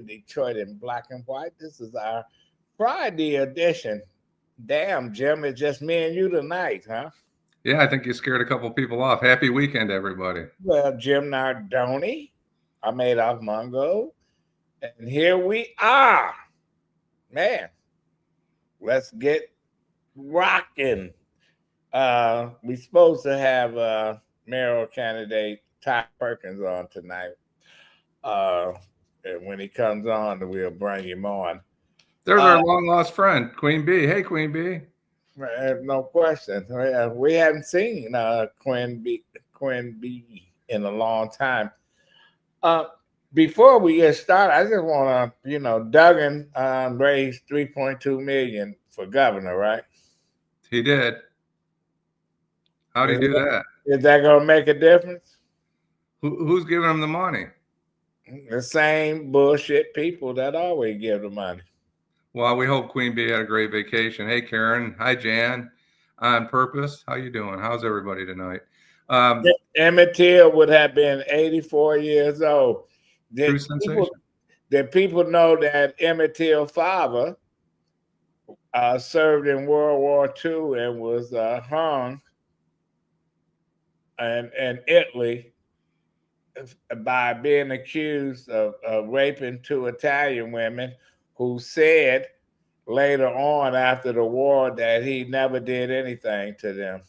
Detroit in Black and White. This is our Friday edition. Damn, Jim, it's just me and you tonight, huh? Yeah, I think you scared a couple people off. Happy weekend, everybody. Well, Jim Nardone, I'm Adolph Mongo, and here we are. Man, let's get rocking. We supposed to have mayoral candidate Ty Perkins on tonight. And when he comes on, we'll bring him on. There's our long lost friend, Queen Bee. Hey, Queen Bee. No question. We haven't seen Queen Bee in a long time. Before we get started, I just want to, Duggan raised $3.2 million for governor, right? He did. How'd he do that? Is that going to make a difference? Who's giving him the money? The same bullshit people that always give the money. Well, we hope Queen Bee had a great vacation. Hey, Karen. Hi, Jan. On Purpose. How you doing? How's everybody tonight? Emmett Till would have been 84 years old. True sensation. Did people know that Emmett Till's father served in World War II and was hung in Italy by being accused of raping two Italian women who said later on after the war that he never did anything to them.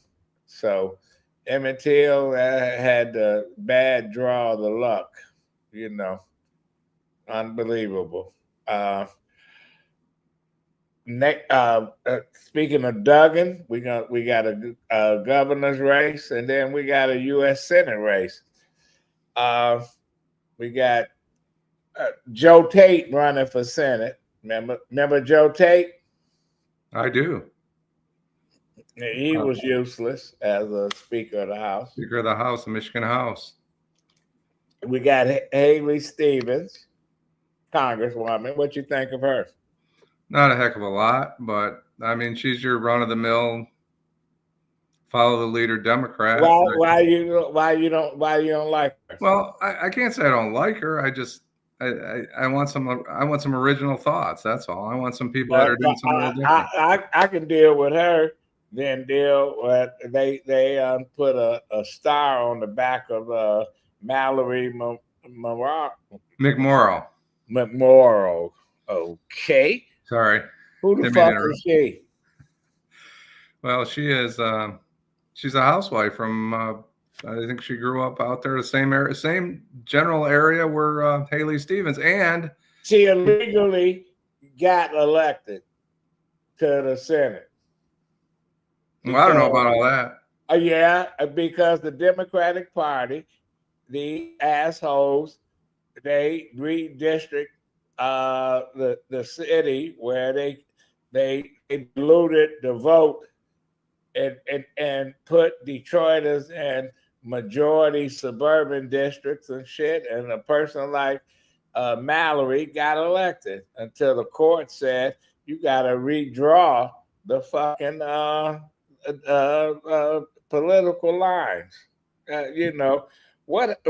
So Emmett Till had the bad draw of the luck, unbelievable. Speaking of Duggan, we got a governor's race, and then we got a U.S. Senate race. We got Joe Tate running for Senate. Remember Joe Tate? I do. He was useless as a Speaker of the House. Speaker of the House, the Michigan House. We got Haley Stevens, Congresswoman. What you think of her? Not a heck of a lot, but I mean, she's your run-of-the-mill, follow the leader Democrat. Why you don't like her? Well, I can't say I don't like her. I want some original thoughts. That's all. I want some people that are doing something a little different. I can deal with her. Then deal with they put a star on the back of Mallory McMorrow. Okay. Sorry. Who the fuck is she? Well, she is. She's a housewife from. I think she grew up out there, the same general area where Haley Stevens, and she illegally got elected to the Senate. Well, I don't know about all that. Yeah, because the Democratic Party, the assholes, they redistrict the city where they diluted the vote and put Detroiters in majority suburban districts and shit, and a person like Mallory got elected until the court said you got to redraw the fucking political lines. What?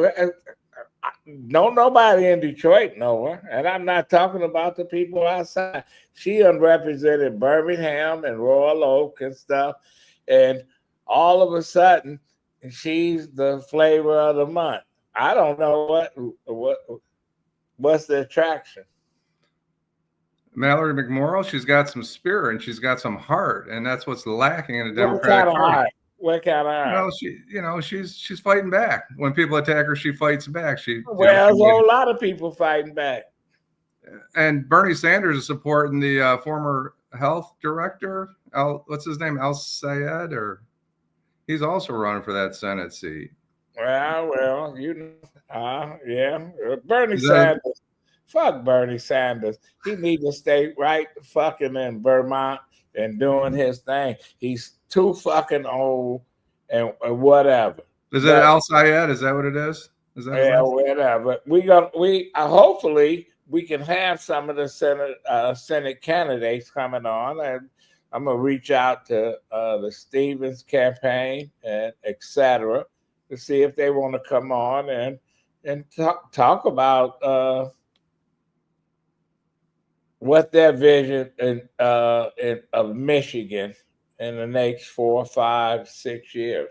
Don't nobody in Detroit know her, and I'm not talking about the people outside. She unrepresented Birmingham and Royal Oak and stuff, and all of a sudden she's the flavor of the month. I don't know what's the attraction. Mallory McMorrow, she's got some spirit and she's got some heart, and that's what's lacking in the Democratic Party. What kind of heart? She's fighting back. When people attack her, she fights back. There's a whole lot of people fighting back. And Bernie Sanders is supporting the former health director, what's his name, Al Sayed, or he's also running for that Senate seat. Well, yeah, Bernie Sanders. Fuck Bernie Sanders. He needs to stay right fucking in Vermont and doing his thing. He's too fucking old and whatever. Is it Al Sayed? Is that what it is? Is that whatever. Hopefully we can have some of the Senate candidates coming on, and I'm gonna reach out to the Stevens campaign and etc. to see if they want to come on and talk about what their vision of Michigan in the next 4, 5, 6 years.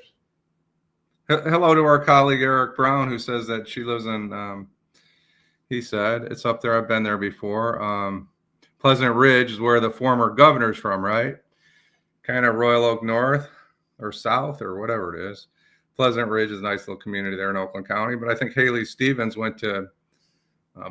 Hello to our colleague Eric Brown, who says that she lives in. He said it's up there. I've been there before. Pleasant Ridge is where the former governor's from, right? Kind of Royal Oak North or South or whatever it is. Pleasant Ridge is a nice little community there in Oakland County. But I think Haley Stevens went to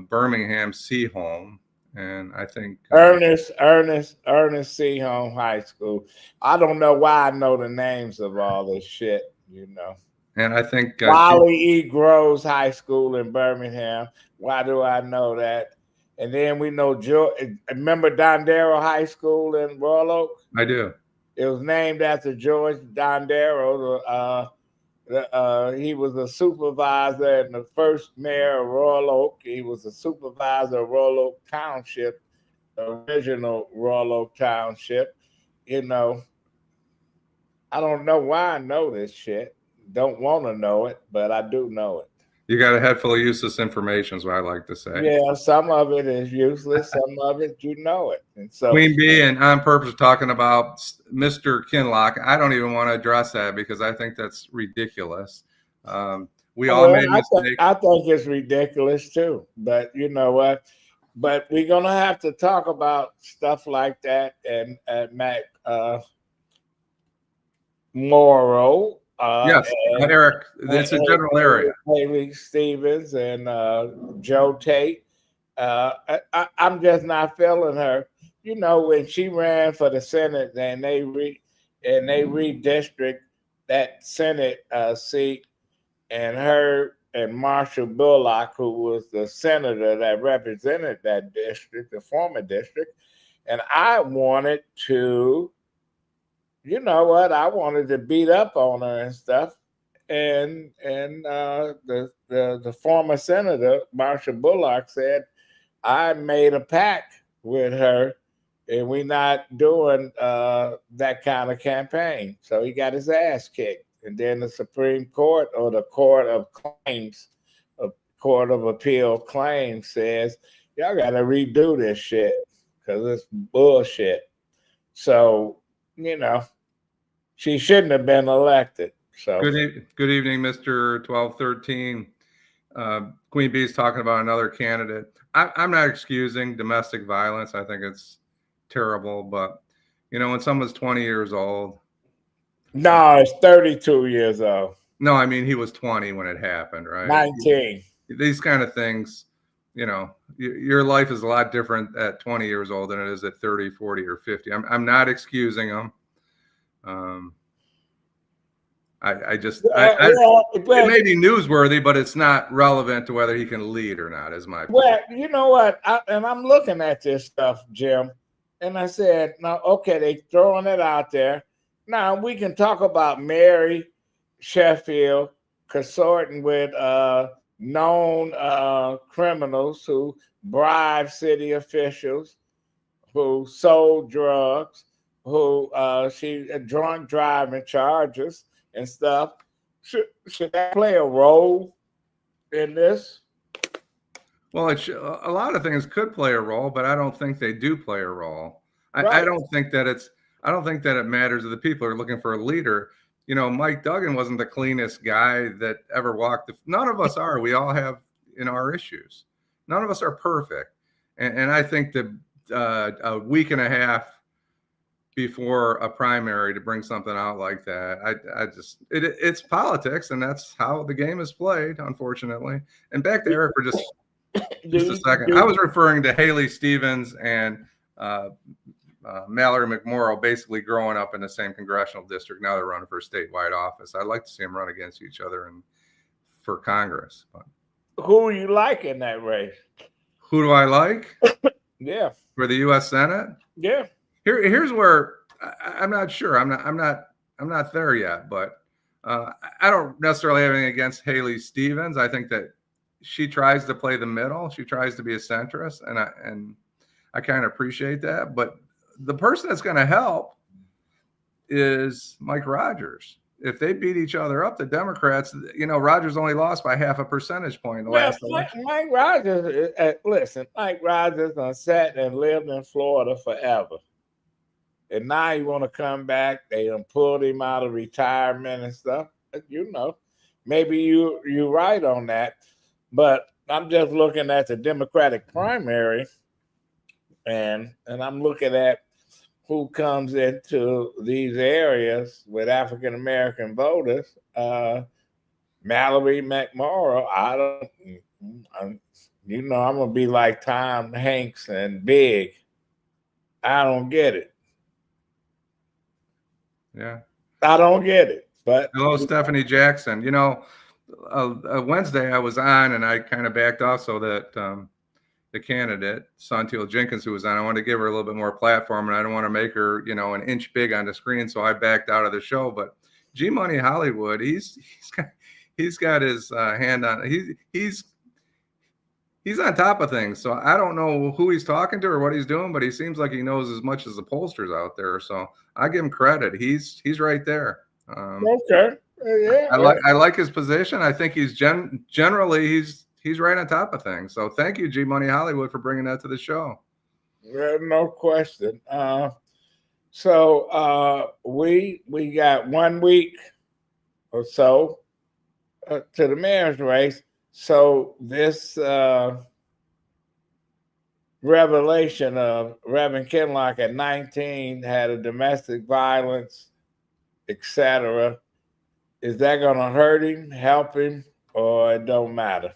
Birmingham Seaholm, and I think Ernest Seaholm High School. I don't know why I know the names of all this shit, you know. And I think Wally E. Groves High School in Birmingham. Why do I know that? And then we know remember Dondero High School in Royal Oak? I do. It was named after George Dondero. He was a supervisor and the first mayor of Royal Oak. He was a supervisor of Royal Oak Township, the original Royal Oak Township. You know, I don't know why I know this shit. Don't want to know it, but I do know it. You got a head full of useless information, is what I like to say. Yeah, some of it is useless. Some of it, you know it. And so Queen Bee and on purpose talking about Mr. Kinlock. I don't even want to address that because I think that's ridiculous. We all made mistakes. I think it's ridiculous too. But you know what? But we're gonna have to talk about stuff like that and Mac Morrow. Yes, Eric, it's a general area. Haley Stevens and Joe Tate. I'm just not feeling her. You know, when she ran for the Senate and they redistrict that Senate seat, and her and Marshall Bullock, who was the senator that represented that district, the former district, and I wanted to. You know what? I wanted to beat up on her and stuff, and the former senator Marshall Bullock said, "I made a pact with her, and we're not doing that kind of campaign." So he got his ass kicked, and then the Supreme Court or the Court of Appeal claims says, "Y'all got to redo this shit because it's bullshit." So. You know, she shouldn't have been elected. So good evening, Mr. 1213. Queen Bee's talking about another candidate. I'm not excusing domestic violence. I think it's terrible, but you know, when someone's 20 years old. No, it's 32 years old. No, I mean he was 20 when it happened, right? 19. These kind of things, you know, your life is a lot different at 20 years old than it is at 30, 40, or 50. I'm not excusing them. It may be newsworthy, but it's not relevant to whether he can lead or not, is my well, you know what? I'm looking at this stuff, Jim, and I said, "Now, okay, they throwing it out there. Now we can talk about Mary Sheffield consorting with known criminals who bribed city officials, who sold drugs, who she drunk driving charges and stuff. Should that play a role in this?" Well, a lot of things could play a role, but I don't think they do play a role. Right. I don't think that it matters if the people are looking for a leader. You know, Mike Duggan wasn't the cleanest guy that ever walked. None of us are. We all have our issues. None of us are perfect. And I think that a week and a half before a primary to bring something out like that, it's politics, and that's how the game is played, unfortunately. And back to Eric for just a second. I was referring to Haley Stevens and Mallory McMorrow basically growing up in the same congressional district. Now they're running for statewide office. I'd like to see them run against each other and for Congress. But who do you like in that race? Who do I like? Yeah. For the U.S. Senate? Yeah. Here's where I'm not sure. I'm not there yet, but I don't necessarily have anything against Haley Stevens. I think that she tries to play the middle. She tries to be a centrist, and I kind of appreciate that. But the person that's going to help is Mike Rogers. if they beat each other up, the Democrats, Rogers only lost by 0.5 percentage point in the last election. Mike Rogers, listen, Mike Rogers done sat and lived in Florida forever. And now he want to come back. They done pulled him out of retirement and stuff. Maybe you're right on that. But I'm just looking at the Democratic primary, and I'm looking at who comes into these areas with African American voters. Mallory McMorrow, I'm gonna be like Tom Hanks and Big. I don't get it. Yeah, I don't get it. But hello, Stephanie Jackson. Wednesday I was on and I kind of backed off so that the candidate, Santil Jenkins, who was on, I wanted to give her a little bit more platform, and I don't want to make her, an inch big on the screen, so I backed out of the show. But G Money Hollywood, he's got his hand on. He's on top of things. So I don't know who he's talking to or what he's doing, but he seems like he knows as much as the pollsters out there. So I give him credit. He's right there. Okay. Yeah. I like his position. I think he's generally he's right on top of things. So thank you, G Money Hollywood, for bringing that to the show. No question. So we got 1 week or so to the mayor's race. So this revelation of Reverend Kinlock at 19 had a domestic violence, etc. Is that going to hurt him, help him, or it don't matter?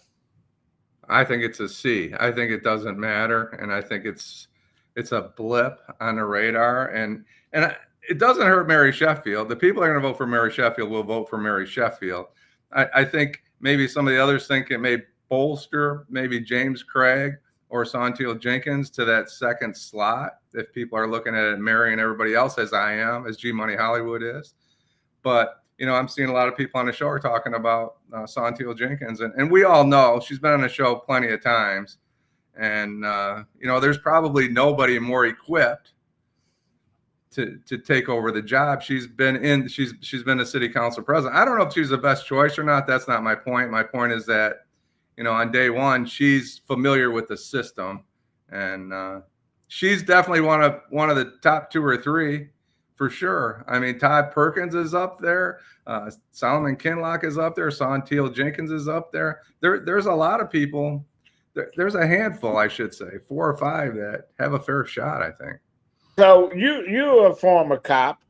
I think it's a C. I think it doesn't matter, and I think it's a blip on the radar, and it doesn't hurt Mary Sheffield. The people that are going to vote for Mary Sheffield will vote for Mary Sheffield. I think maybe some of the others think it may bolster maybe James Craig or Santil Jenkins to that second slot if people are looking at it, Mary and everybody else, as I am, as G Money Hollywood is. But I'm seeing a lot of people on the show are talking about Santil Jenkins, and we all know she's been on the show plenty of times, and there's probably nobody more equipped to take over the job. She's been a city council president. I don't know if she's the best choice or not. That's not my point. My point is that on day one she's familiar with the system, and she's definitely one of the top 2 or 3. For sure. I mean, Todd Perkins is up there. Solomon Kinlock is up there. Santil Jenkins is up there. There's a lot of people. There's a handful, I should say, 4 or 5 that have a fair shot, I think. So you're a former cop,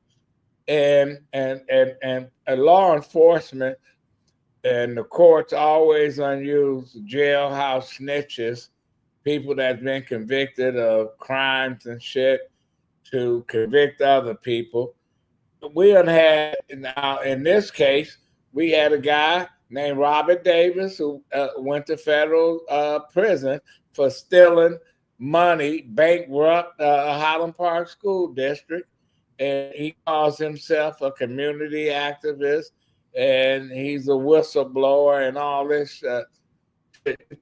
and law enforcement and the courts always use jailhouse snitches, people that's been convicted of crimes and shit, to convict other people. We had now in this case, we had a guy named Robert Davis who went to federal prison for stealing money, bankrupt Highland Park School District, and he calls himself a community activist, and he's a whistleblower and all this.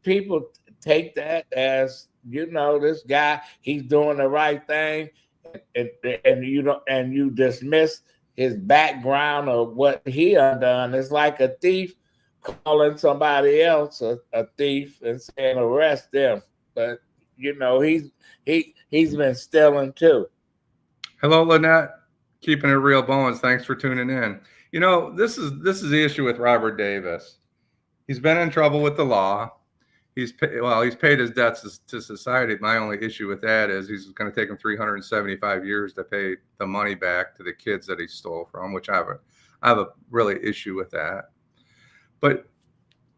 People take that as this guy, he's doing the right thing. And you dismiss his background of what he undone. It's like a thief calling somebody else a thief and saying arrest them. But he's been stealing too. Hello, Lynette. Keeping it real, Bowens. Thanks for tuning in. This is the issue with Robert Davis. He's been in trouble with the law. He's paid his debts to society. My only issue with that is he's going to take him 375 years to pay the money back to the kids that he stole from, which I have a really issue with that. But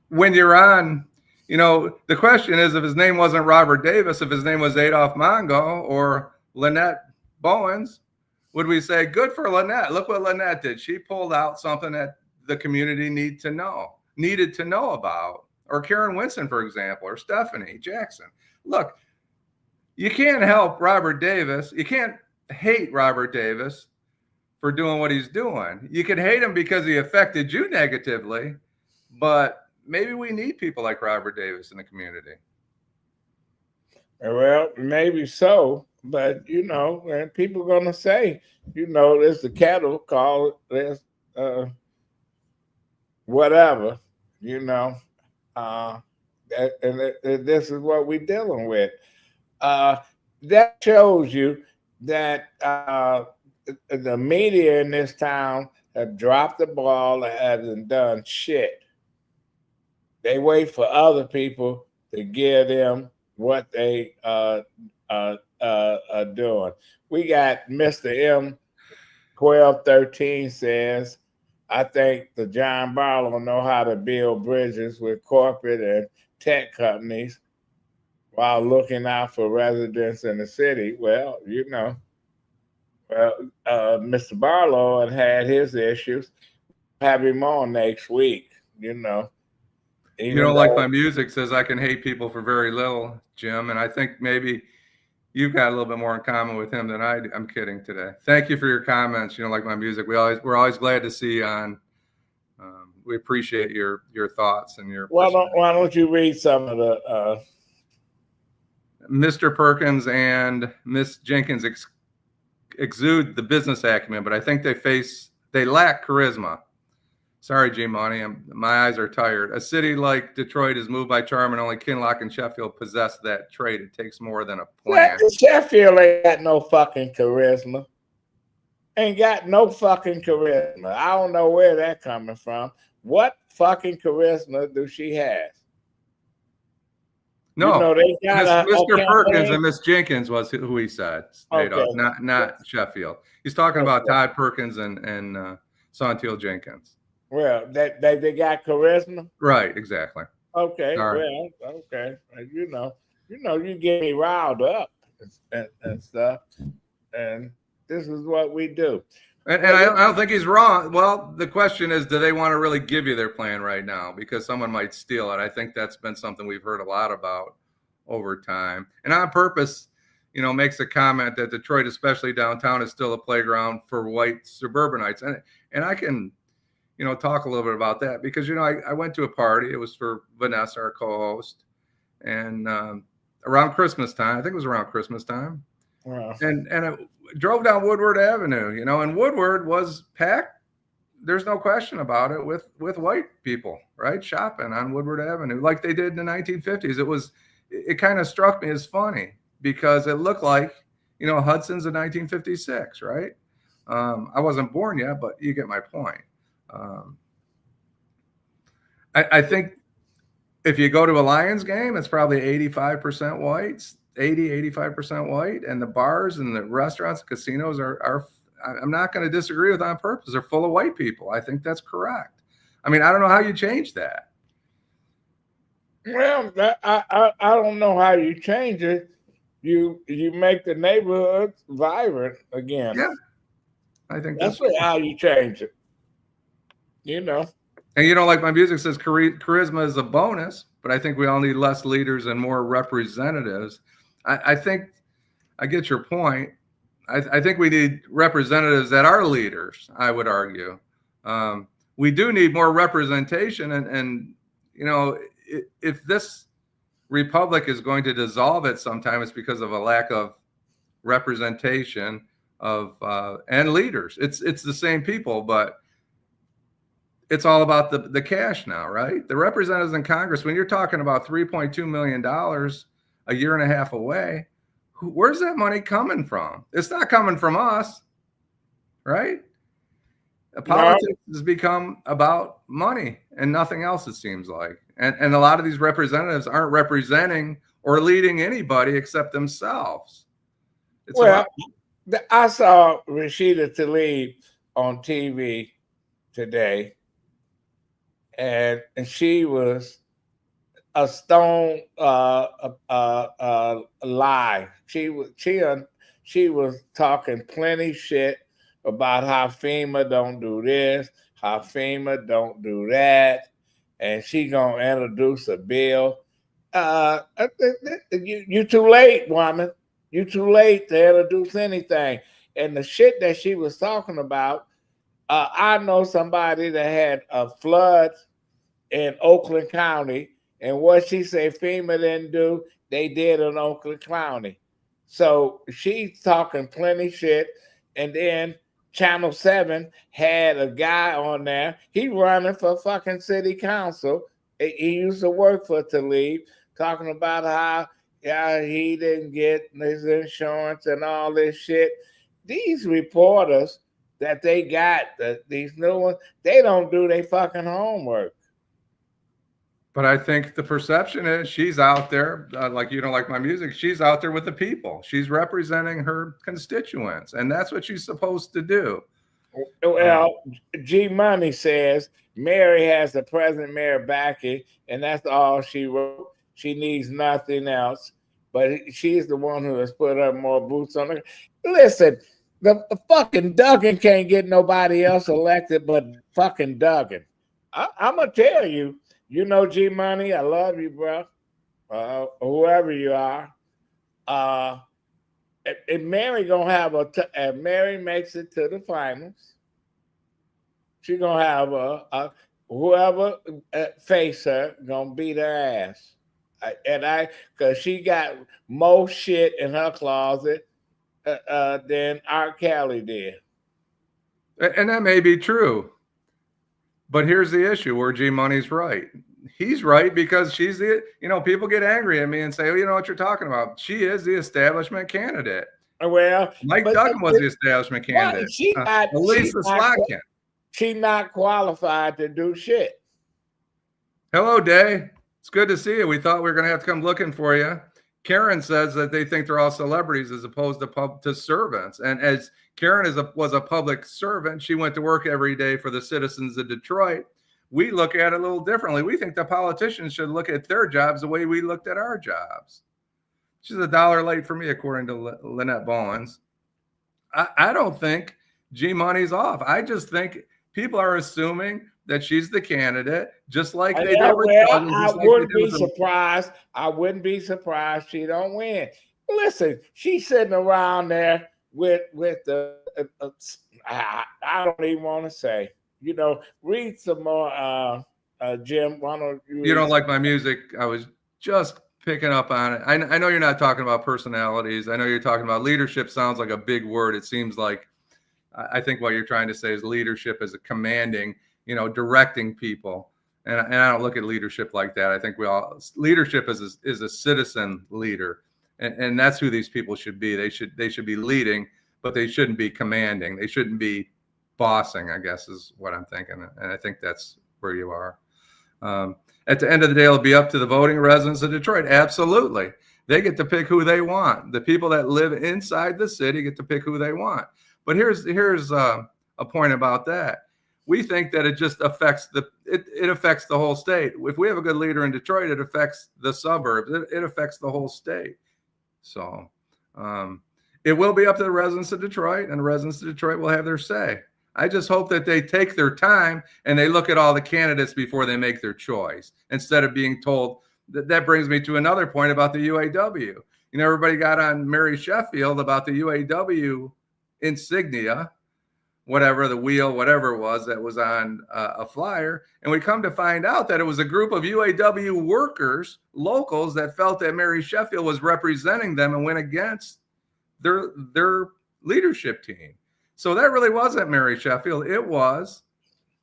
when you're on, the question is, if his name wasn't Robert Davis, if his name was Adolph Mongo or Lynette Bowens, would we say, good for Lynette? Look what Lynette did. She pulled out something that the community needed to know about. Or Karen Winston, for example, or Stephanie Jackson. Look, you can't help Robert Davis. You can't hate Robert Davis for doing what he's doing. You can hate him because he affected you negatively, but maybe we need people like Robert Davis in the community. Well, maybe so, but and people are gonna say, there's the cattle call. There's whatever, you know. Uh, this is what we're dealing with. Uh, that shows you that the media in this town have dropped the ball and hasn't done shit. They wait for other people to give them what they are doing. We got Mr. M 1213 says, I think the John Barlow know how to build bridges with corporate and tech companies while looking out for residents in the city. Well, well, Mr. Barlow had his issues. Have him on next week, You even don't like though, my music says I can hate people for very little, Jim. And I think maybe you've got a little bit more in common with him than I do. I'm kidding today. Thank you for your comments. You don't like my music. We're always glad to see you on. We appreciate your thoughts and your why don't you read some of the Mr. Perkins and Miss Jenkins exude the business acumen, but I think they lack charisma. Sorry, G Money, my eyes are tired. A city like Detroit is moved by charm, and only Kinloch and Sheffield possess that trait. It takes more than a plan. Sheffield ain't got no fucking charisma. Ain't got no fucking charisma. I don't know where that coming from. What fucking charisma do she have? No, they got Mr. Perkins and Miss Jenkins was who he said. Okay. Not Sheffield. He's talking about Todd Perkins and Santil Jenkins. Well, they got charisma. Right, exactly. Okay, well, okay. You get me riled up and stuff, and this is what we do. And I don't think he's wrong. Well, the question is, do they want to really give you their plan right now? Because someone might steal it. I think that's been something we've heard a lot about over time. And on purpose, makes a comment that Detroit, especially downtown, is still a playground for white suburbanites. And I can, talk a little bit about that because, I went to a party. It was for Vanessa, our co-host. And around Christmas time, I think it was around Christmas time. Wow. And I drove down Woodward Avenue, and Woodward was packed. There's no question about it with white people, right? Shopping on Woodward Avenue like they did in the 1950s. It kind of struck me as funny because it looked like, Hudson's in 1956, right? I wasn't born yet, but you get my point. I think if you go to a Lions game, it's probably 85% whites. 85% white, and the bars and the restaurants, casinos are I'm not going to disagree with on purpose. They're full of white people. I think that's correct. I mean, I don't know how you change that. Well, I don't know how you change it. You make the neighborhood vibrant again. Yeah, I think that's how you change it. And like my music says, charisma is a bonus, but I think we all need less leaders and more representatives. I think I get your point. I think we need representatives that are leaders, I would argue. We do need more representation. And if this republic is going to dissolve at some time, it's because of a lack of representation and leaders. It's the same people, but it's all about the cash now, right? The representatives in Congress, when you're talking about $3.2 million a year and a half away, where's that money coming from? It's not coming from us, right? Politics has become about money and nothing else, it seems like. And a lot of these representatives aren't representing or leading anybody except themselves. I saw Rashida Tlaib on TV today, and she was a stone lie. She was talking plenty shit about how FEMA don't do this, how FEMA don't do that, and she gonna introduce a bill. You too late, woman. You too late to introduce anything. And the shit that she was talking about, I know somebody that had a flood in Oakland County. And what she said FEMA didn't do, they did in Oakland County. So she's talking plenty shit. And then Channel 7 had a guy on there. He running for fucking city council. He used to work for Talib, talking about how he didn't get his insurance and all this shit. These reporters that they got, these new ones, they don't do their fucking homework. But I think the perception is she's out there, like you don't like my music, she's out there with the people. She's representing her constituents, and that's what she's supposed to do. Well, G Money says Mary has the present mayor backing, and that's all she wrote. She needs nothing else. But she's the one who has put up more boots on her. Listen, the fucking Duggan can't get nobody else elected but fucking Duggan. I'm going to tell you, you know, G Money, I love you, bro. Whoever you are. If Mary gonna have if Mary makes it to the finals, she gonna have whoever face her gonna beat her ass, because she got more shit in her closet than R. Kelly did. And that may be true, but here's the issue where G Money's right. He's right because she's the, people get angry at me and say, oh, you know what you're talking about. She is the establishment candidate. Well, Mike Duggan was the establishment candidate. She's not qualified to do shit. Hello, Day. It's good to see you. We thought we were going to have to come looking for you. Karen says that they think they're all celebrities as opposed to servants. And as Karen was a public servant, she went to work every day for the citizens of Detroit. We look at it a little differently. We think the politicians should look at their jobs the way we looked at our jobs. She's $1 late for me, according to Lynette Bowens. I don't think G Money's off. I just think people are assuming that she's the candidate, just like they did with Douglas. I wouldn't be surprised. I wouldn't be surprised she don't win. Listen, she's sitting around there with the. I don't even want to say. Read some more, Jim. Why don't you? You don't like my music? I was just picking up on it. I know you're not talking about personalities. I know you're talking about leadership. Sounds like a big word. It seems like I think what you're trying to say is leadership as a commanding, directing people. And I don't look at leadership like that. I think leadership is a citizen leader, and that's who these people should be. They should be leading, but they shouldn't be commanding. They shouldn't be bossing, I guess, is what I'm thinking. And I think that's where you are. At the end of the day, it'll be up to the voting residents of Detroit. Absolutely. They get to pick who they want. The people that live inside the city get to pick who they want. But here's a point about that. We think that it just affects it affects the whole state. If we have a good leader in Detroit, it affects the suburbs. It affects the whole state. So it will be up to the residents of Detroit, and the residents of Detroit will have their say. I just hope that they take their time and they look at all the candidates before they make their choice, instead of being told. That brings me to another point about the UAW. Everybody got on Mary Sheffield about the UAW insignia, whatever the wheel, whatever it was that was on a flyer. And we come to find out that it was a group of UAW workers, locals, that felt that Mary Sheffield was representing them and went against their leadership team. So that really wasn't Mary Sheffield. It was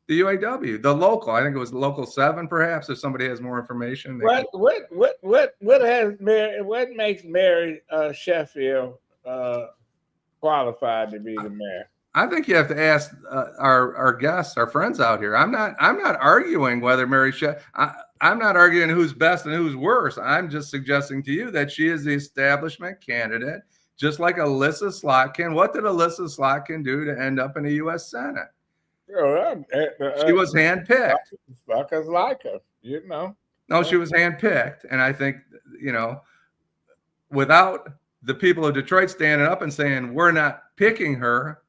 the UAW, the local. I think it was Local 7, perhaps, if somebody has more information. What makes Mary Sheffield qualified to be the mayor? I think you have to ask our guests, our friends out here. I'm not arguing whether Mary Sheffield. I'm not arguing who's best and who's worse. I'm just suggesting to you that she is the establishment candidate, just like Alyssa Slotkin. What did Alyssa Slotkin do to end up in the U.S. Senate? She was handpicked. Fuckers like her, No, she was handpicked. And I think, without the people of Detroit standing up and saying, we're not picking her,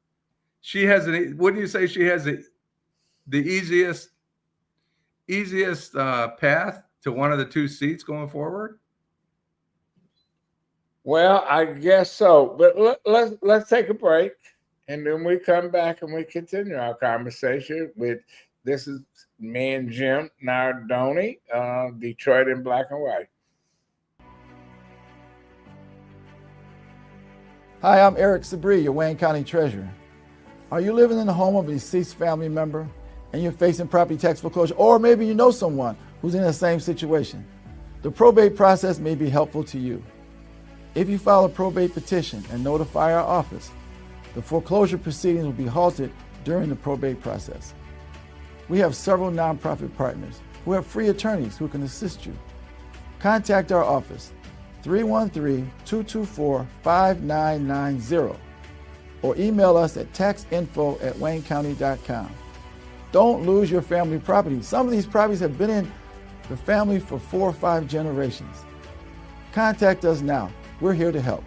she has wouldn't you say she has the easiest path to one of the two seats going forward? Well, I guess so. But let's take a break, and then we come back and we continue our conversation this is me and Jim Nardone, Detroit in Black and White. Hi, I'm Eric Sabri, your Wayne County Treasurer. Are you living in the home of a deceased family member and you're facing property tax foreclosure? Or maybe you know someone who's in the same situation. The probate process may be helpful to you. If you file a probate petition and notify our office, the foreclosure proceedings will be halted during the probate process. We have several nonprofit partners who have free attorneys who can assist you. Contact our office, 313-224-5990, or email us at taxinfo@waynecounty.com. Don't lose your family property. Some of these properties have been in the family for 4 or 5 generations. Contact us now. We're here to help.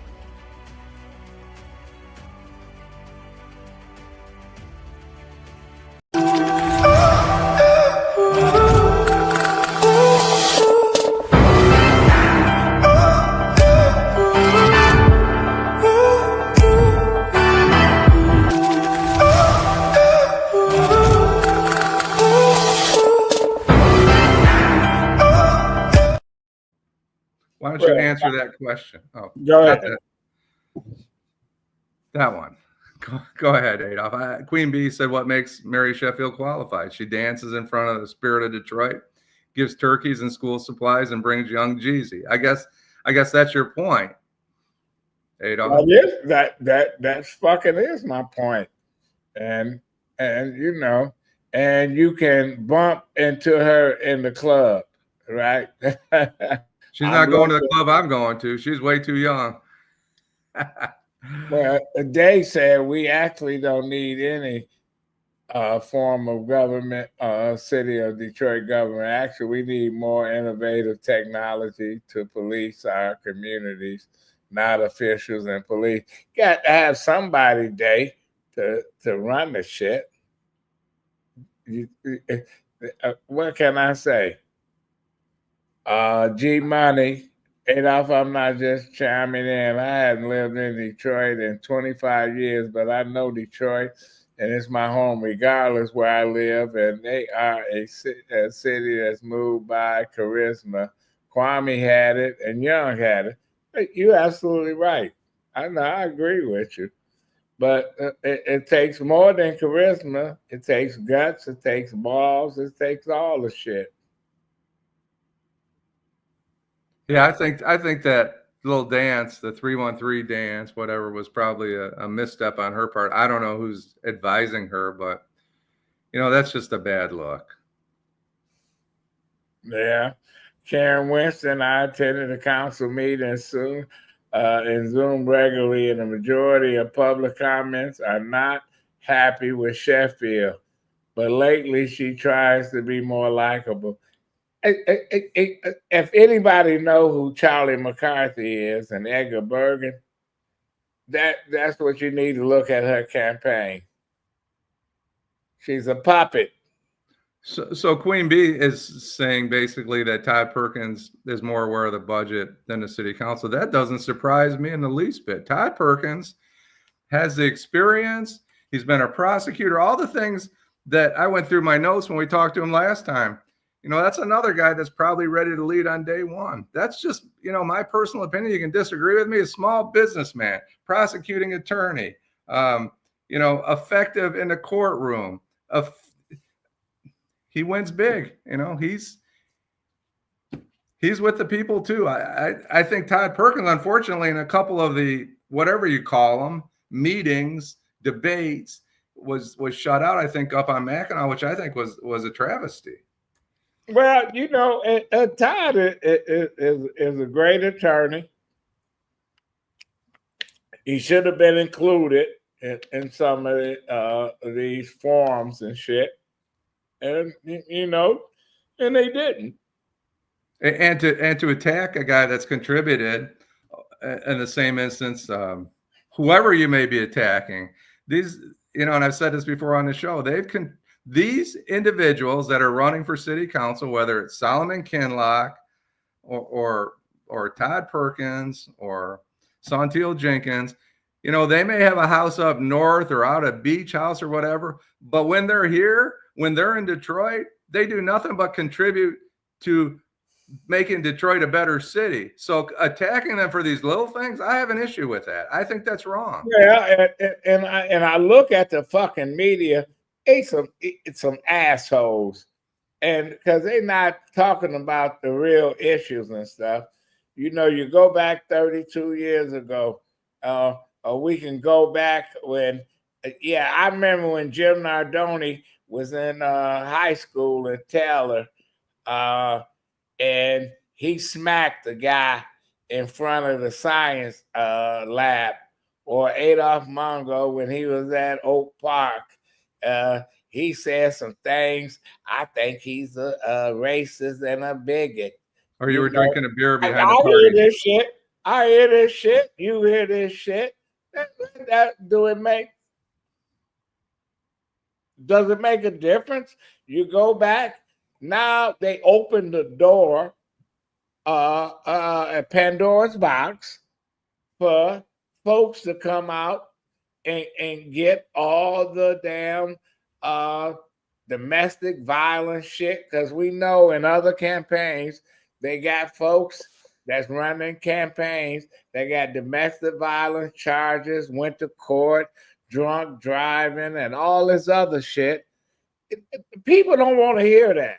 Why don't you answer that question? Oh, go ahead. That one. Go ahead, Adolph. Queen Bee said, what makes Mary Sheffield qualified? She dances in front of the spirit of Detroit, gives turkeys and school supplies, and brings young Jeezy. I guess that's your point, Adolph. That's fucking is my point. And you know, and you can bump into her in the club, right? She's not going to the club I'm going to. She's way too young. Well, they said we actually don't need any form of government, city of Detroit government. Actually, we need more innovative technology to police our communities, not officials and police. Got to have somebody, Day, to run the shit. What can I say? G Money, Adolph, I'm not just chiming in. I haven't lived in Detroit in 25 years, but I know Detroit, and it's my home regardless where I live, and they are a city that's moved by charisma. Kwame had it, and Young had it. You're absolutely right. I know, I agree with you. But it takes more than charisma. It takes guts. It takes balls. It takes all the shit. Yeah, I think that little dance, the 313 dance, whatever, was probably a misstep on her part. I don't know who's advising her, but you know, that's just a bad look. Yeah. Karen Winston, I attended a council meeting soon in Zoom regularly, and the majority of public comments are not happy with Sheffield. But lately she tries to be more likable. If anybody know who Charlie McCarthy is and Edgar Bergen, that's what you need to look at her campaign. She's a puppet. So Queen Bee is saying basically that Todd Perkins is more aware of the budget than the city council. That doesn't surprise me in the least bit. Todd Perkins has the experience. He's been a prosecutor, all the things that I went through my notes when we talked to him last time. You know, that's another guy that's probably ready to lead on day one. That's just, you know, my personal opinion. You can disagree with me. A small businessman, prosecuting attorney, you know, effective in the courtroom. He wins big. You know, he's with the people too. I think Todd Perkins, unfortunately, in a couple of the, whatever you call them, meetings, debates, was shut out, I think, up on Mackinac, which I think was a travesty. Well, you know, Todd is a great attorney. He should have been included in some of these forums and shit, and you know, and they didn't. And to attack a guy that's contributed in the same instance, whoever you may be attacking, these, you know, and I've said this before on the show, these individuals that are running for city council, whether it's Solomon Kinlock or Todd Perkins or Santil Jenkins, you know, they may have a house up north or out at beach house or whatever, but when they're here, when they're in Detroit, they do nothing but contribute to making Detroit a better city. So attacking them for these little things, I have an issue with that. I think that's wrong. Yeah, and I look at the fucking media, it's some assholes, and because they're not talking about the real issues and stuff. You know, you go back 32 years ago, or we can go back when, yeah, I remember when Jim Nardone was in high school in Taylor, and he smacked the guy in front of the science lab, or Adolph Mongo when he was at Oak Park. He said some things. I think he's a racist and a bigot. Or you were know, drinking a beer behind I the hear party. this shit. I hear this shit. You hear this shit. Does it make a difference? You go back. Now they open the door, a Pandora's box, for folks to come out and get all the damn domestic violence shit, because we know in other campaigns they got folks that's running campaigns that got domestic violence charges, went to court, drunk driving, and all this other shit. People don't want to hear that.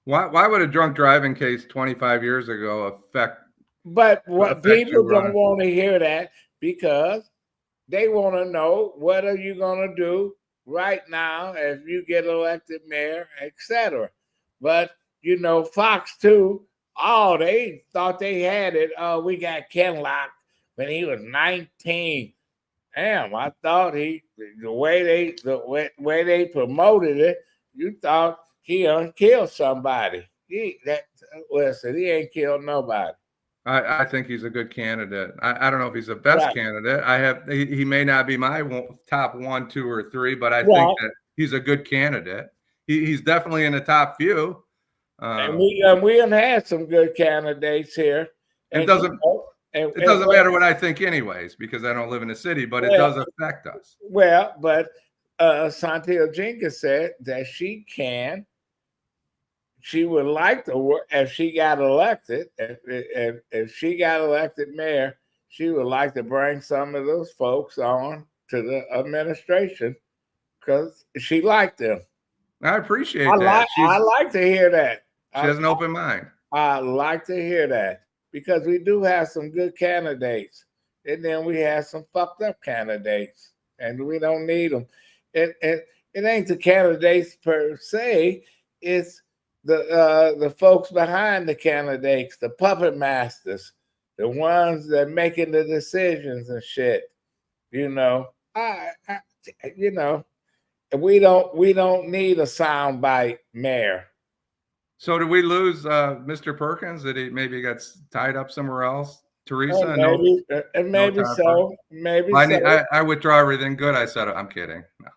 Why would a drunk driving case 25 years ago affect? But what people don't want to hear that, because they want to know, what are you going to do right now if you get elected mayor, etc. But, you know, Fox 2, they thought they had it. Oh, we got Ken Lock when he was 19. Damn, I thought the way they promoted it, you thought he killed somebody. Listen, he ain't killed nobody. I think he's a good candidate. I don't know if he's the best candidate. He may not be my top 1, 2, or 3, but I think that he's a good candidate. He's definitely in the top few. And we have had some good candidates here. It doesn't matter what I think anyways, because I don't live in the city, but it does affect us. Well, but Santil Jenkins said that she would like to work if she got elected. If she got elected mayor, she would like to bring some of those folks on to the administration because she liked them. I appreciate that. I like to hear that. She has an open mind. I like to hear that, because we do have some good candidates, and then we have some fucked up candidates, and we don't need them. And it ain't the candidates per se; it's the folks behind the candidates, the puppet masters, the ones that making the decisions and shit. You know, we don't need a soundbite mayor. So did we lose Mr. Perkins? Did he maybe got tied up somewhere else? Teresa? Maybe so. I withdraw everything good I said. I'm kidding. No.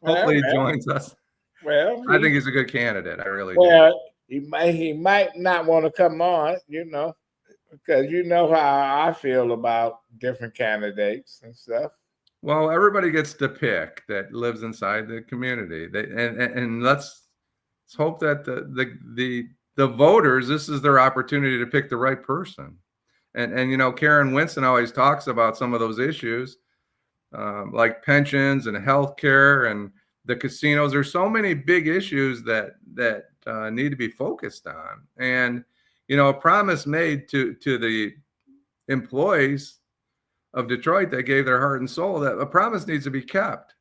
Hopefully he joins us. Well, I think he's a good candidate. I really do. He might not want to come on, because you know how I feel about different candidates and stuff. Well, everybody gets to pick that lives inside the community. And let's hope that the voters, this is their opportunity to pick the right person. And Karen Winston always talks about some of those issues, like pensions and healthcare and the casinos. There's so many big issues that need to be focused on. And a promise made to the employees of Detroit that gave their heart and soul, that a promise needs to be kept.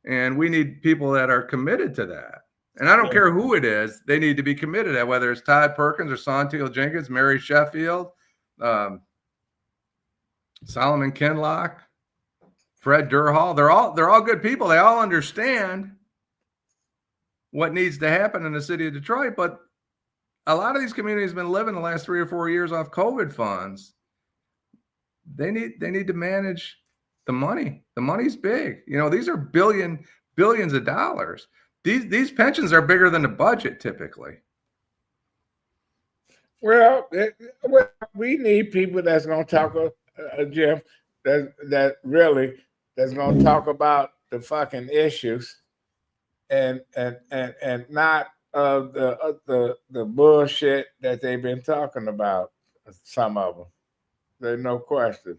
And we need people that are committed to that. And I don't care who it is, they need to be committed to, whether it's Todd Perkins or Santil Jenkins, Mary Sheffield, Solomon Kinlock, Fred Durhal. They're all good people. They all understand what needs to happen in the city of Detroit. But a lot of these communities have been living the last 3 or 4 years off COVID funds. They need to manage the money. The money's big. These are billions of dollars. These pensions are bigger than the budget typically. Well, we need people that's going to talk, Jim, that's going to talk about the fucking issues, and not of the bullshit that they've been talking about. Some of them, there's no question.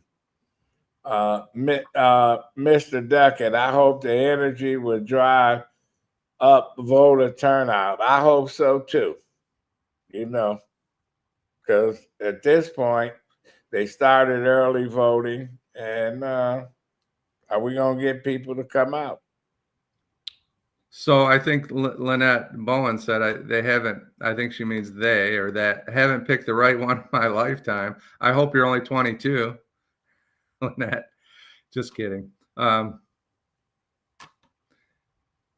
Mr. Duckett, I hope the energy will drive up voter turnout. I hope so too. You know, because at this point they started early voting, and are we gonna get people to come out? So I think Lynette Bowen said they haven't, I think she means they, or that haven't picked the right one in my lifetime. I hope you're only 22, Lynette. Just kidding.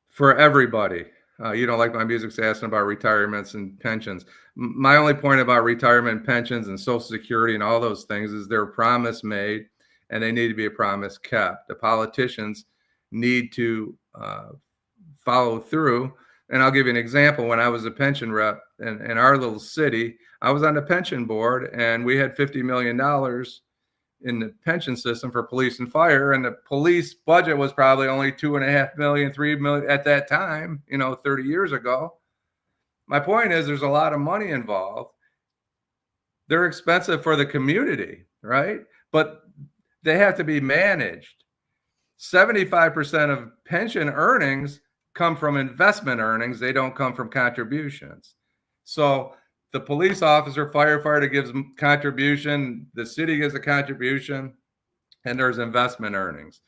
For everybody, you don't like my music's asking about retirements and pensions. My only point about retirement and pensions and Social Security and all those things is they're a promise made, and they need to be a promise kept. The politicians need to follow through. And I'll give you an example. When I was a pension rep in our little city, I was on the pension board, and we had $50 million in the pension system for police and fire. And the police budget was probably only $2.5 million, $3 million at that time, 30 years ago. My point is there's a lot of money involved. They're expensive for the community, right? But they have to be managed. 75% of pension earnings come from investment earnings. They don't come from contributions. So the police officer, firefighter gives contribution, the city gives a contribution, and there's investment earnings.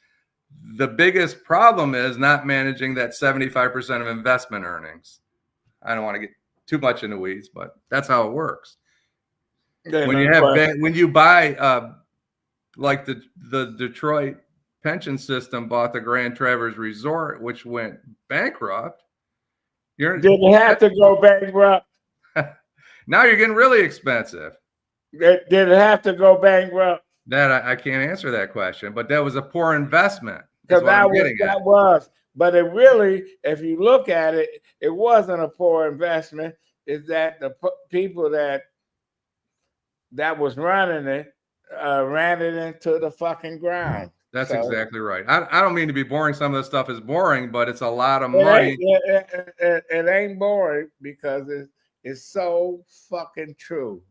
The biggest problem is not managing that 75% of investment earnings. I don't want to get too much in the weeds, but that's how it works. Yeah, when you buy like the Detroit pension system bought the Grand Traverse Resort, which went bankrupt. Did it have to go bankrupt? Now you're getting really expensive. Did it have to go bankrupt? That I can't answer that question, but that was a poor investment. Because that was. But it really, if you look at it, it wasn't a poor investment. It's that the people that was running it ran it into the fucking ground. That's exactly right. I don't mean to be boring. Some of the stuff is boring, but it's a lot of money. It ain't boring because it's so fucking true.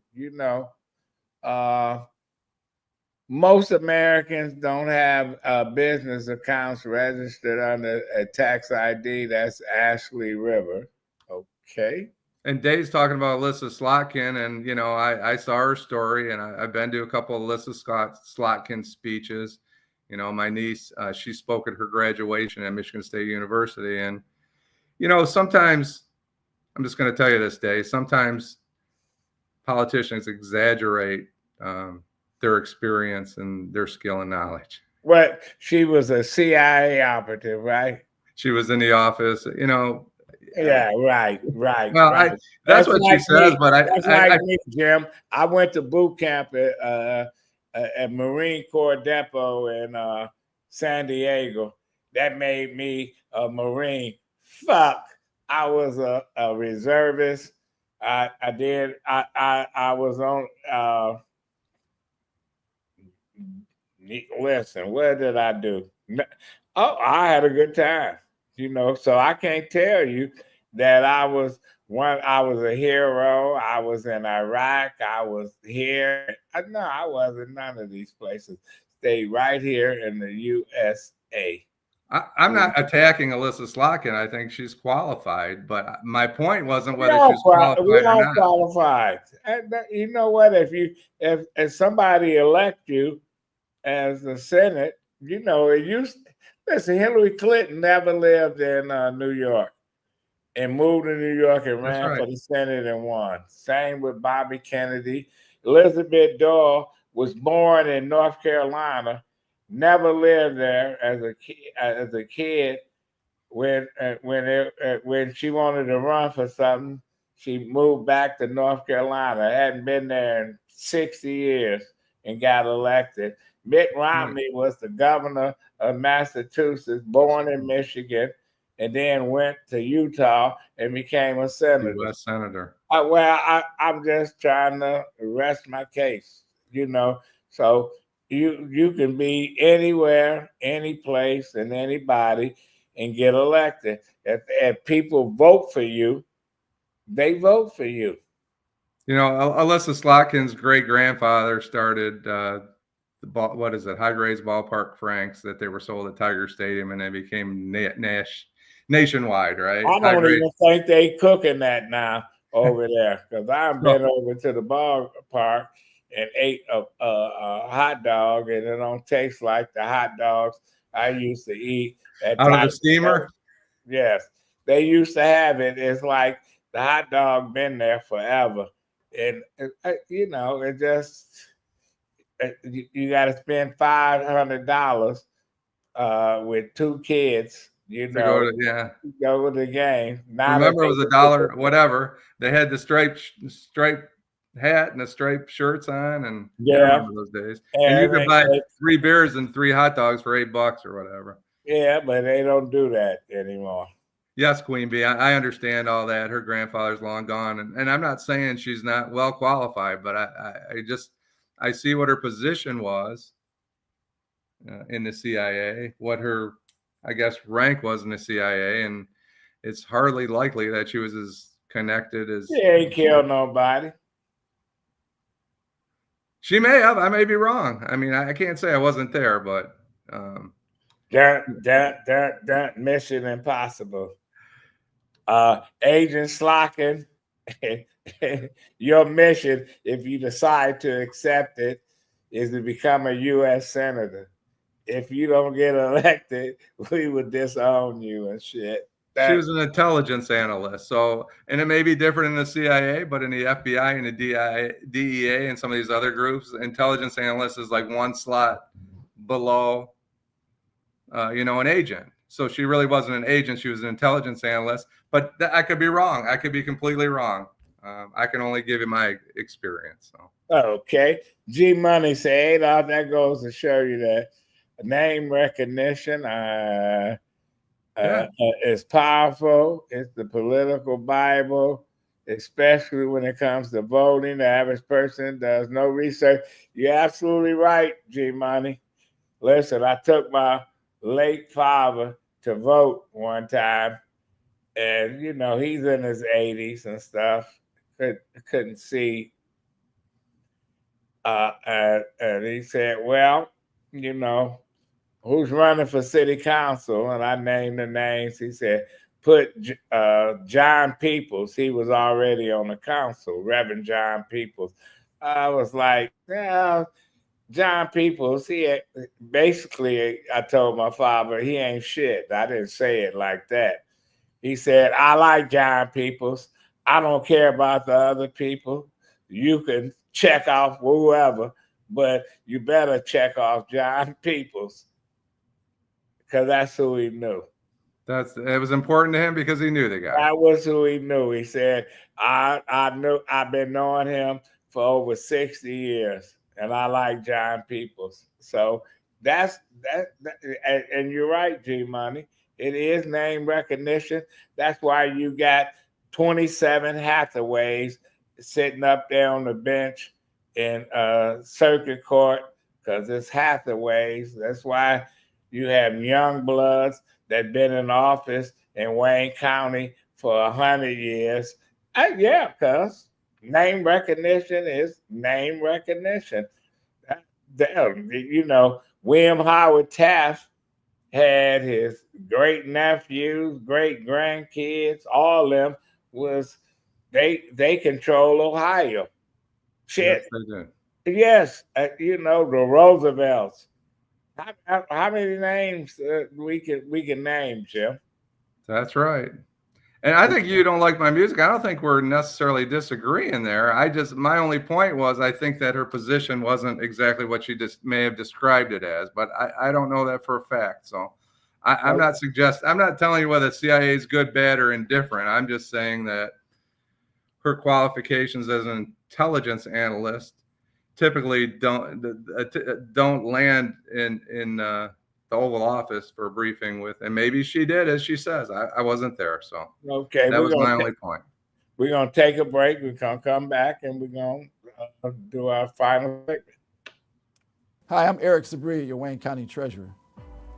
Most Americans don't have business accounts registered under a tax ID. That's Ashley River. Okay. And Dave's talking about Alyssa Slotkin, and I saw her story, and I've been to a couple of Alyssa Slotkin speeches. My niece, she spoke at her graduation at Michigan State University, and sometimes, I'm just going to tell you this, Dave, sometimes politicians exaggerate their experience and their skill and knowledge. Well, she was a CIA operative, right? She was in the office, Yeah, right. Well, right. That's what she says, but that's like me, Jim. I went to boot camp at Marine Corps Depot in San Diego. That made me a Marine. Fuck, I was a reservist. I was on. Listen, what did I do? Oh, I had a good time. So I can't tell you that I was a hero. I was in Iraq. I was here. No, I wasn't none of these places. Stayed right here in the USA. I'm not attacking Alyssa Slotkin. I think she's qualified, but my point wasn't whether she's qualified or not. Qualified. And you know what? If somebody elect you as the Senate, it used. Listen, Hillary Clinton never lived in New York and moved to New York and ran for the Senate and won. Same with Bobby Kennedy. Elizabeth Dole was born in North Carolina, never lived there as a kid. When she wanted to run for something, she moved back to North Carolina. Hadn't been there in 60 years and got elected. Mitt Romney was the governor of Massachusetts, born in Michigan, and then went to Utah and became a senator. U.S. senator. I'm just trying to rest my case, So you can be anywhere, any place, and anybody, and get elected. If people vote for you, they vote for you. You know, Alyssa Slotkin's great grandfather started what is it, High Grades Ballpark Franks, that they were sold at Tiger Stadium, and they became nationwide, right? I don't even think they cooking that now over there, because I've been over to the ballpark and ate a hot dog, and it don't taste like the hot dogs I used to eat at out of the steamer. Yes, they used to have it. It's like the hot dog been there forever, and you know, it just you got to spend $500 with 2 kids. You know, go to the game. Now remember, it was $1, whatever. They had the striped hat and the striped shirts on, and I remember those days. And you could buy 3 beers and 3 hot dogs for $8 or whatever. Yeah, but they don't do that anymore. Yes, Queen Bee, I understand all that. Her grandfather's long gone, and I'm not saying she's not well qualified, but I see what her position was in the CIA, what her, I guess, rank was in the CIA, and it's hardly likely that she was as connected as. She ain't killed nobody. She may have. I may be wrong. I mean, I can't say I wasn't there, but. Mission Impossible. Agent Slotkin, your mission, if you decide to accept it, is to become a U.S. Senator. If you don't get elected, we would disown you and shit. She was an intelligence analyst. So, and it may be different in the CIA, but in the FBI and the DEA and some of these other groups, intelligence analyst is like one slot below, an agent. So she really wasn't an agent. She was an intelligence analyst, but I could be wrong. I could be completely wrong. I can only give you my experience. So. Okay. G Money said, Adolph, that goes to show you that name recognition is powerful. It's the political Bible, especially when it comes to voting. The average person does no research. You're absolutely right, G Money. Listen, I took my late father to vote one time, and he's in his 80s and stuff. Couldn't see, and he said, "Well, who's running for city council?" And I named the names. He said, "Put John Peoples." He was already on the council, Reverend John Peoples. I was like, "Yeah." John Peoples, basically, I told my father, he ain't shit. I didn't say it like that. He said, "I like John Peoples. I don't care about the other people. You can check off whoever, but you better check off John Peoples," because that's who he knew. It was important to him because he knew the guy. That was who he knew. He said, I've been knowing him for over 60 years. And I like John Peoples. So that's that. And you're right, G Money. It is name recognition. That's why you got 27 Hathaways sitting up there on the bench in circuit court, because it's Hathaways. That's why you have young bloods that been in office in Wayne County for 100 years. Because name recognition is name recognition. William Howard Taft had his great nephews, great grandkids, all of them they control Ohio. Shit. Yes, they do. Yes, the Roosevelts. How many names we can name, Jim? That's right. And I think you don't like my music. I don't think we're necessarily disagreeing there. My only point was, I think that her position wasn't exactly what she just may have described it as, but I don't know that for a fact. So I'm not telling you whether the CIA is good, bad, or indifferent. I'm just saying that her qualifications as an intelligence analyst typically don't land in the Oval Office for a briefing with, and maybe she did, as she says. I wasn't there, so okay. That was my only point. We're gonna take a break. We're gonna come back and we're gonna do our final segment. Hi, I'm Eric Sabria, your Wayne County Treasurer.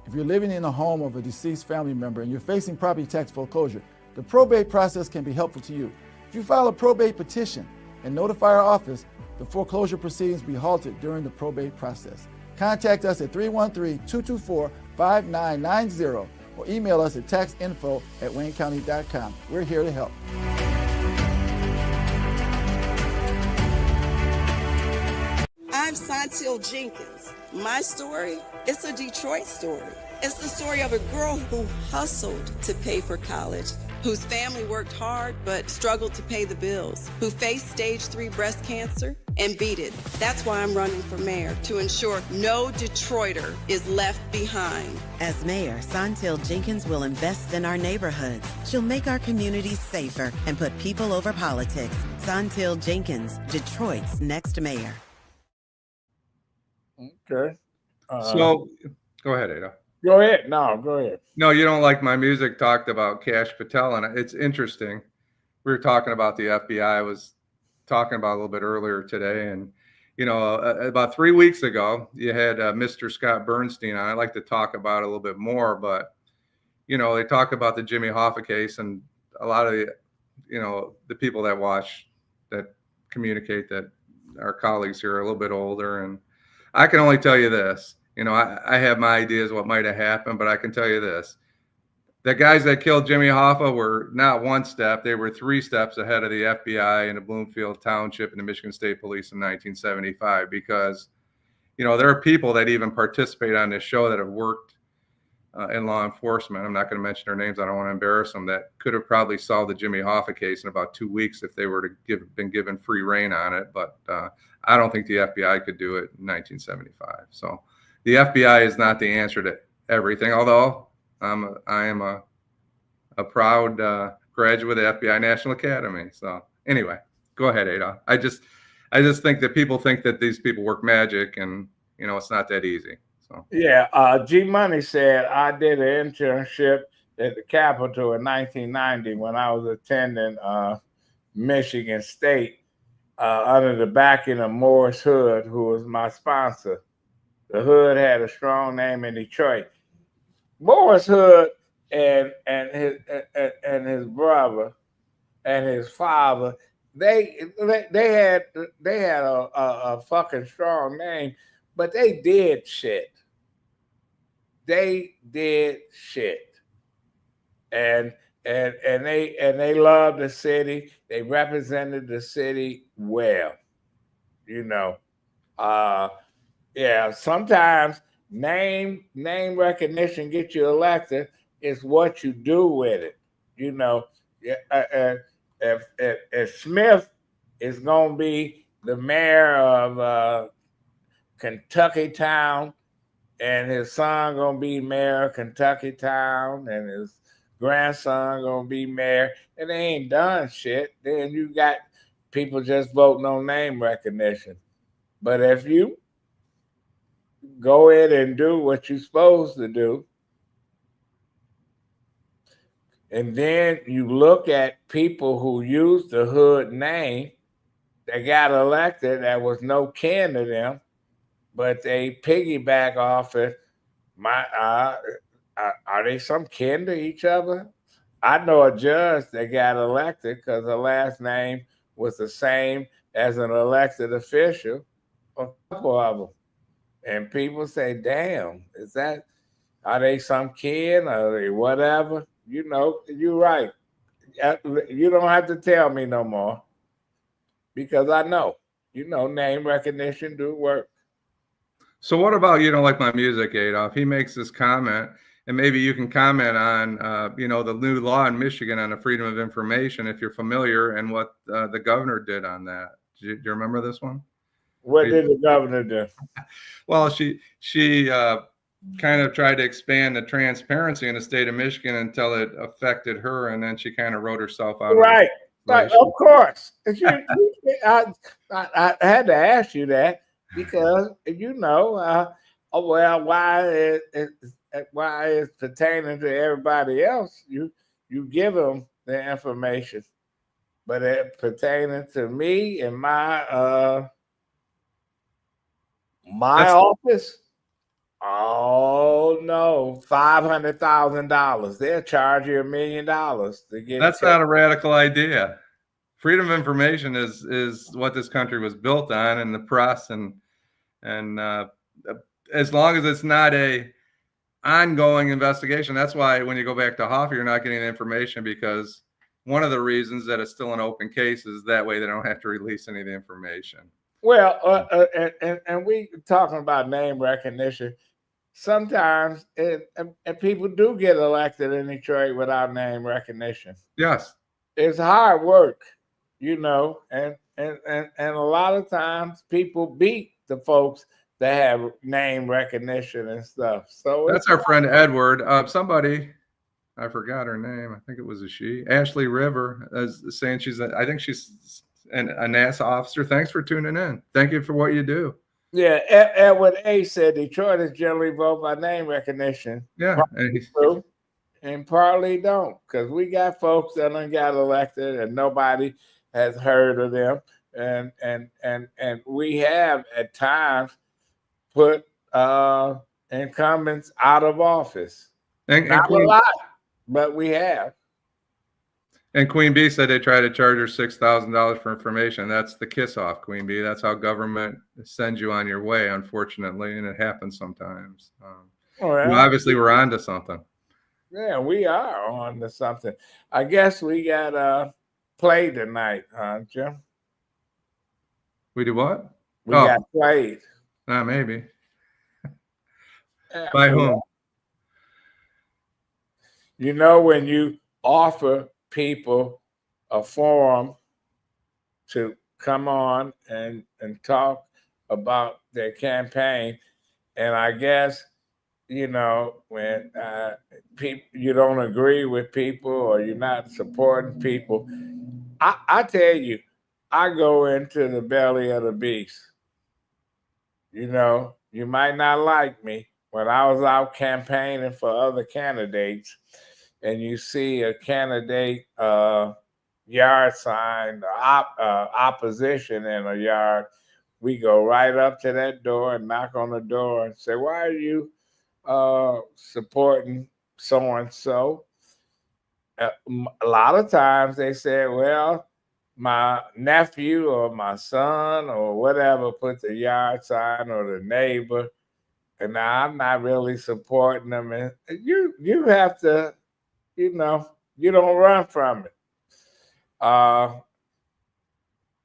If you're living in a home of a deceased family member and you're facing property tax foreclosure, the probate process can be helpful to you. If you file a probate petition and notify our office, the foreclosure proceedings will be halted during the probate process. Contact us at 313-224-5990 or email us at taxinfo@waynecounty.com. We're here to help. I'm Santil Jenkins. My story, it's a Detroit story. It's the story of a girl who hustled to pay for college, whose family worked hard but struggled to pay the bills, who faced stage 3 breast cancer and beat it. That's why I'm running for mayor, to ensure no Detroiter is left behind. As mayor, Santil Jenkins will invest in our neighborhoods. She'll make our communities safer and put people over politics. Santil Jenkins, Detroit's next mayor. Okay. So go ahead, Ada. Go ahead. No, go ahead. No, you don't like my music talked about Cash Patel, and it's interesting. We were talking about the FBI. I was talking about a little bit earlier today, and about 3 weeks ago, you had Mr. Scott Bernstein on. I'd like to talk about it a little bit more, but they talk about the Jimmy Hoffa case, and a lot of the people that watch, that communicate, that our colleagues here are a little bit older, and I can only tell you this. I have my ideas what might have happened, but I can tell you this. The guys that killed Jimmy Hoffa were not one step. They were 3 steps ahead of the FBI and the Bloomfield Township and the Michigan State Police in 1975, because, there are people that even participate on this show that have worked in law enforcement. I'm not going to mention their names. I don't want to embarrass them. That could have probably solved the Jimmy Hoffa case in about 2 weeks if they were to been given free reign on it. But I don't think the FBI could do it in 1975. So the FBI is not the answer to everything, although I am a proud graduate of the FBI National Academy. So anyway, go ahead, Ada. I just think that people think that these people work magic, and it's not that easy. So yeah, G Money said I did an internship at the Capitol in 1990 when I was attending Michigan State under the backing of Morris Hood, who was my sponsor. The Hood had a strong name in Detroit. Morris Hood and his brother and his father, they had a fucking strong name, but they did shit. They did shit, and they loved the city. They represented the city well, Yeah, sometimes name recognition gets you elected. It's what you do with it. If Smith is going to be the mayor of Kentucky Town, and his son going to be mayor of Kentucky Town, and his grandson going to be mayor, and they ain't done shit, then you got people just voting on name recognition. But if you go in and do what you're supposed to do, and then you look at people who use the Hood name that got elected that was no kin to them, but they piggyback off it. Are they some kin to each other? I know a judge that got elected because her last name was the same as an elected official, a couple of them. And people say, damn, are they some kin? Are they whatever? You're right. You don't have to tell me no more, because I know, name recognition do work. So what about, like my music, Adolph? He makes this comment, and maybe you can comment on, the new law in Michigan on the freedom of information, if you're familiar, and what the governor did on that. Do you remember this one? What did the governor do? Well, she kind of tried to expand the transparency in the state of Michigan until it affected her, and then she kind of wrote herself out. Right. Of course. I had to ask you that, because why it's pertaining to everybody else, you give them the information, but it pertaining to me and my office. Oh no, $500,000. They'll charge you $1 million to get. That's not a radical idea. freedom of information is what this country was built on, and the press, and as long as it's not a ongoing investigation. That's why when you go back to Hoffa, you're not getting the information, because one of the reasons that it's still an open case is that way they don't have to release any of the information. Well, and we talking about name recognition. Sometimes and people do get elected in Detroit without name recognition. Yes. It's hard work, you know, and a lot of times people beat the folks that have name recognition and stuff. So that's our friend Edward. Somebody, I forgot her name. I think it was a she. Ashley River is saying I think she's a NASA officer. Thanks for tuning in. Thank you for what you do. Yeah, Edward A. said Detroit is generally vote by name recognition. Yeah, partly true, and partly don't, because we got folks that done got elected and nobody has heard of them, and we have at times put incumbents out of office. And Not a lot, but we have. And Queen Bee said they tried to charge her $6,000 for information. That's the kiss off, Queen Bee. That's how government sends you on your way, unfortunately, and it happens sometimes. Well, obviously, we're on to something. Yeah, we are on to something. I guess we got play tonight, huh, Jim? We do what? We got played. Maybe. By whom? You know, when you offer people a forum to come on and talk about their campaign, and I guess, you know, when you don't agree with people or you're not supporting people, I tell you, I go into the belly of the beast. You know, you might not like me. When I was out campaigning for other candidates, and you see a candidate yard sign, opposition in a yard, we go right up to that door and knock on the door and say, why are you supporting so-and-so? A lot of times they say, well, my nephew or my son or whatever put the yard sign, or the neighbor, and now I'm not really supporting them. And you have to, you know, you don't run from it.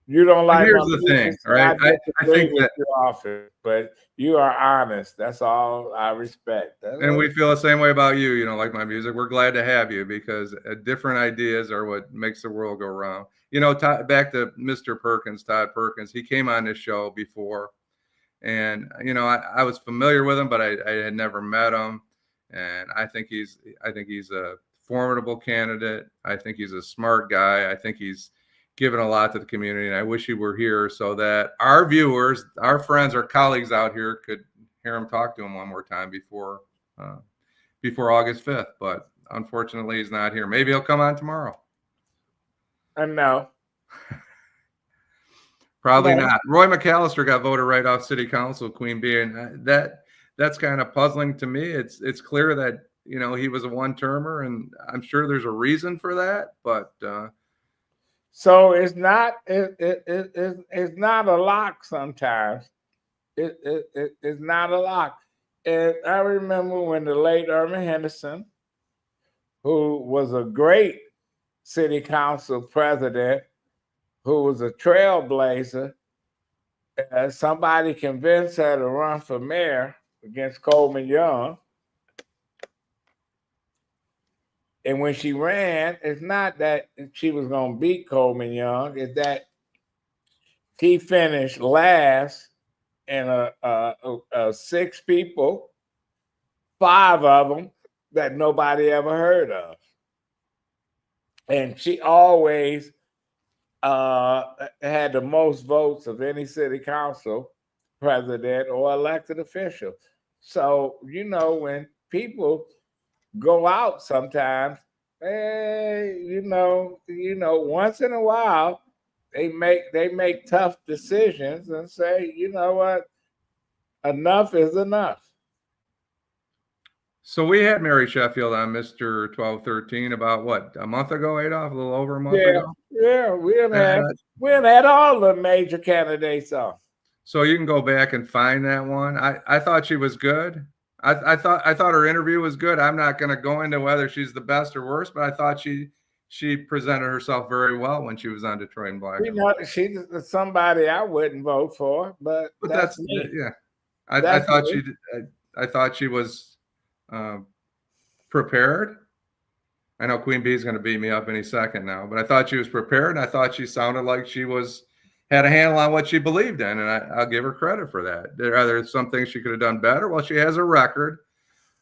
You don't like. Here's the thing, right? I think that your office, but you are honest. That's all I respect. And we feel the same way about you. You know, like my music. We're glad to have you, because different ideas are what makes the world go round. You know, back to Mr. Perkins, Todd Perkins. He came on this show before, and you know, I was familiar with him, but I had never met him. And I think he's a formidable candidate. I think he's a smart guy. I think he's given a lot to the community, and I wish he were here so that our viewers, our friends, our colleagues out here could hear him talk to him one more time before August 5th. But unfortunately, he's not here. Maybe he'll come on tomorrow. No. Probably not. Roy McAllister got voted right off city council, Queen Bee, and that's kind of puzzling to me. It's clear that, you know, he was a one-termer, and I'm sure there's a reason for that, but so it's not it's not a lock sometimes. It's not a lock. And I remember when the late Irvin Henderson, who was a great city council president, who was a trailblazer, somebody convinced her to run for mayor against Coleman Young. And when she ran, it's not that she was going to beat Coleman Young, it's that he finished last in a 6 people, 5 of them that nobody ever heard of. And she always had the most votes of any city council president or elected official. So, you know, when people go out sometimes, you know, once in a while they make tough decisions and say, you know what, enough is enough. So we had Mary Sheffield on Mr. 1213 about what, a month ago, Adolph, a little over a month ago. Yeah, And, we had all the major candidates on. so you can go back and find that one. I thought she was good. I thought her interview was good. I'm not going to go into whether she's the best or worst, but I thought she presented herself very well when she was on Detroit and Black. You know, she's somebody I wouldn't vote for, but that's me. Yeah. I thought she was prepared. I know Queen Bee is going to beat me up any second now, but I thought she was prepared, and I thought she sounded like she had a handle on what she believed in, and I'll give her credit for that. There are some things she could have done better. Well, she has a record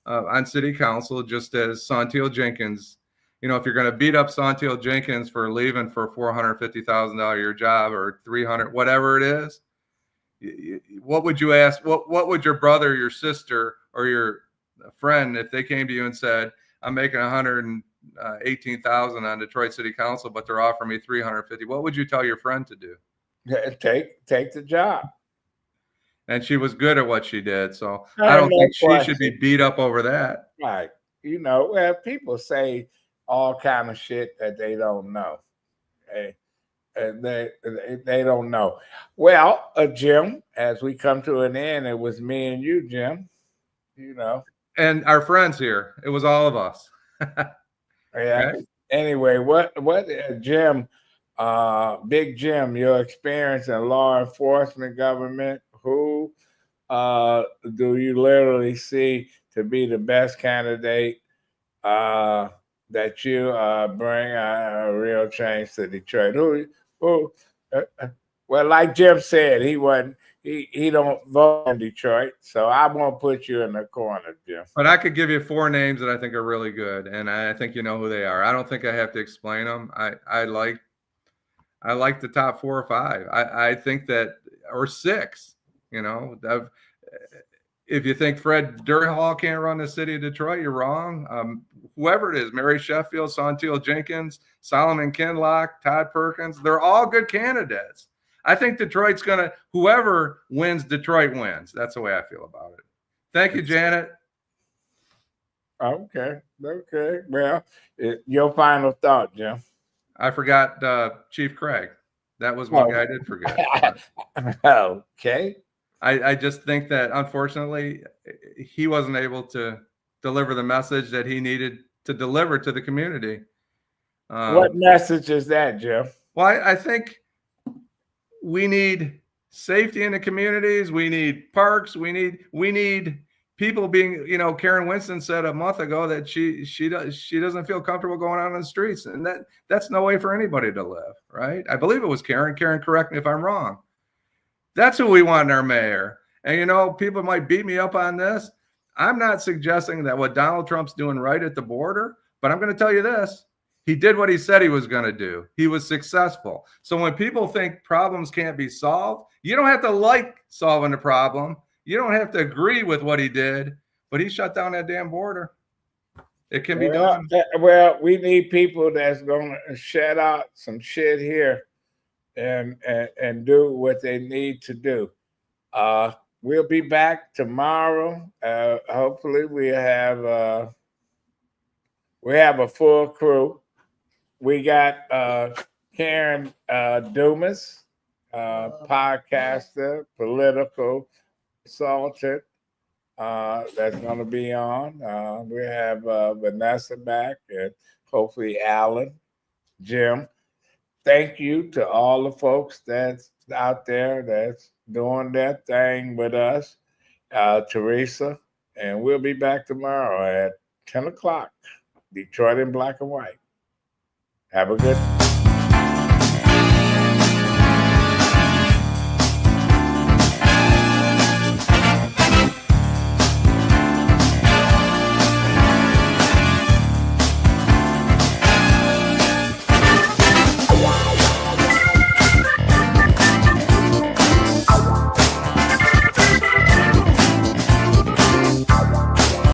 on city council, just as Santil Jenkins. You know, if you're going to beat up Santil Jenkins for leaving for a $450,000 a year job or $300, whatever it is, what would you ask? What would your brother, your sister, or your friend, if they came to you and said, "I'm making $118,000 on Detroit City Council, but they're offering me $350,000," what would you tell your friend to do? Take the job. And she was good at what she did, so I don't think she should be beat up over that. Right. You know, well, people say all kind of shit that they don't know. And they don't know. Well, Jim, as we come to an end, it was me and you, Jim. You know, and our friends here. It was all of us. Yeah. Okay. Anyway, what Jim, Big Jim, your experience in law enforcement government, who do you literally see to be the best candidate that you bring a real change to Detroit? Who well, like Jim said, he don't vote in Detroit, so I won't put you in the corner, Jim. But I could give you 4 names that I think are really good, and I think you know who they are. I don't think I have to explain them. I like the top 4 or 5. I think that, or 6. You know, if you think Fred Durhall can't run the city of Detroit, you're wrong. Whoever it is, Mary Sheffield, Santil Jenkins, Solomon Kinlock, Todd Perkins, they're all good candidates. I think Detroit's going to, whoever wins, Detroit wins. That's the way I feel about it. Thank you, Janet. Okay. Well, your final thought, Jim. I forgot Chief Craig. That was one guy I did forget. Okay. I just think that, unfortunately, he wasn't able to deliver the message that he needed to deliver to the community. What message is that, Jim? Well, I think we need safety in the communities. We need parks. We need people being, you know, Karen Winston said a month ago that she doesn't feel comfortable going out on the streets, and that's no way for anybody to live, right? I believe it was Karen. Karen, correct me if I'm wrong. That's who we want in our mayor. And, you know, people might beat me up on this. I'm not suggesting that what Donald Trump's doing right at the border, but I'm going to tell you this. He did what he said he was going to do. He was successful. So when people think problems can't be solved, you don't have to like solving the problem. You don't have to agree with what he did, but he shut down that damn border. It can be done. Well, we need people that's going to shut out some shit here and do what they need to do. We'll be back tomorrow. Hopefully we have a full crew. We got Karen Dumas, podcaster, political consultant, that's going to be on. We have Vanessa back, and hopefully Allan, Jim. Thank you to all the folks that's out there that's doing that thing with us, Teresa, and we'll be back tomorrow at 10 o'clock, Detroit in black and white. Have a good